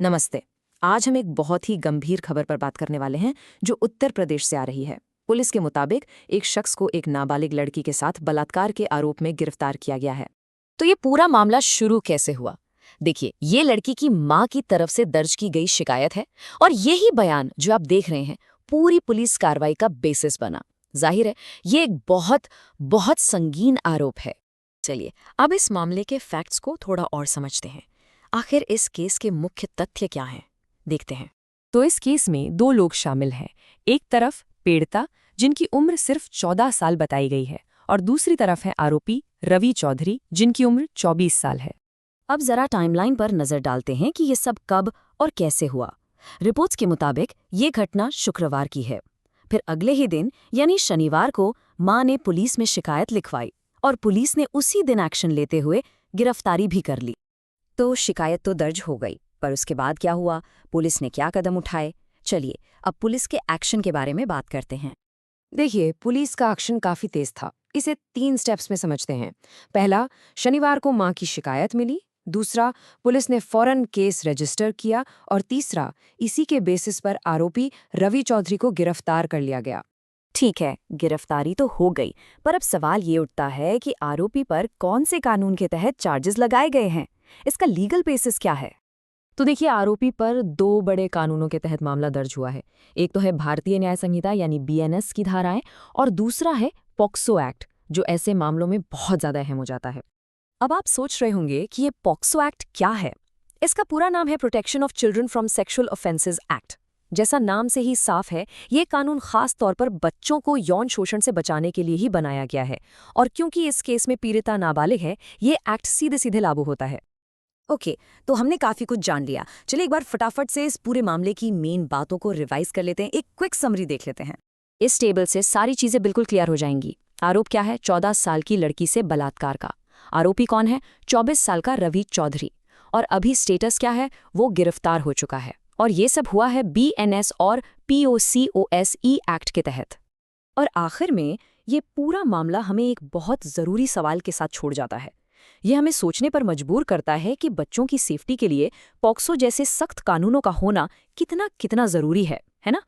नमस्ते। आज हम एक बहुत ही गंभीर खबर पर बात करने वाले हैं जो उत्तर प्रदेश से आ रही है। पुलिस के मुताबिक एक शख्स को एक नाबालिग लड़की के साथ बलात्कार के आरोप में गिरफ्तार किया गया है। तो ये पूरा मामला शुरू कैसे हुआ? देखिए, ये लड़की की मां की तरफ से दर्ज की गई शिकायत है और यही बयान जो आप देख रहे हैं पूरी पुलिस कार्रवाई का बेसिस बना। जाहिर है, ये एक बहुत बहुत संगीन आरोप है। चलिए, अब इस मामले के फैक्ट्स को थोड़ा और समझते हैं। आखिर इस केस के मुख्य तथ्य क्या हैं? देखते हैं। तो इस केस में दो लोग शामिल हैं। एक तरफ पीड़िता, जिनकी उम्र सिर्फ 14 साल बताई गई है, और दूसरी तरफ है आरोपी रवि चौधरी, जिनकी उम्र 24 साल है। अब जरा टाइमलाइन पर नजर डालते हैं कि ये सब कब और कैसे हुआ। रिपोर्ट्स के मुताबिक ये घटना शुक्रवार की है। फिर अगले ही दिन यानी शनिवार को मां ने पुलिस में शिकायत लिखवाई और पुलिस ने उसी दिन एक्शन लेते हुए गिरफ्तारी भी कर ली। तो शिकायत तो दर्ज हो गई, पर उसके बाद क्या हुआ? पुलिस ने क्या कदम उठाए? चलिए, अब पुलिस के एक्शन के बारे में बात करते हैं। देखिए, पुलिस का एक्शन काफी तेज था। इसे 3 स्टेप्स में समझते हैं। पहला, शनिवार को मां की शिकायत मिली। दूसरा, पुलिस ने फौरन केस रजिस्टर किया। और तीसरा, इसी के बेसिस पर आरोपी रवि चौधरी को गिरफ्तार कर लिया गया। ठीक है, गिरफ्तारी तो हो गई, पर अब सवाल ये उठता है कि आरोपी पर कौन से कानून के तहत चार्जेस लगाए गए हैं? इसका लीगल बेसिस क्या है? तो देखिए, आरोपी पर 2 बड़े कानूनों के तहत मामला दर्ज हुआ है। एक तो है भारतीय न्याय संहिता यानी बीएनएस की धाराएं, और दूसरा है पॉक्सो एक्ट, जो ऐसे मामलों में बहुत ज्यादा अहम हो जाता है। अब आप सोच रहे होंगे कि ये पॉक्सो एक्ट क्या है। इसका पूरा नाम है protection of children from sexual offences act. जैसा नाम से ही साफ है, ये कानून खास तौर पर बच्चों को यौन शोषण से बचाने के लिए ही बनाया गया है। और क्योंकि इस केस में पीड़िता नाबालिग है, ये एक्ट सीधे सीधे लागू होता है। ओके, तो हमने काफी कुछ जान लिया। चलिए एक बार फटाफट से इस पूरे मामले की मेन बातों को रिवाइज कर लेते हैं, एक क्विक समरी देख लेते हैं। इस टेबल से सारी चीजें बिल्कुल क्लियर हो जाएंगी। आरोप क्या है? 14 साल की लड़की से बलात्कार का। आरोपी कौन है? 24 साल का रवि चौधरी। और अभी स्टेटस क्या है? वो गिरफ्तार हो चुका है। और ये सब हुआ है बीएनएस और पीओसीओएसई एक्ट के तहत। और आखिर में ये पूरा मामला हमें एक बहुत जरूरी सवाल के साथ छोड़ जाता है। ये हमें सोचने पर मजबूर करता है कि बच्चों की सेफ्टी के लिए पॉक्सो जैसे सख्त कानूनों का होना कितना कितना जरूरी है ना?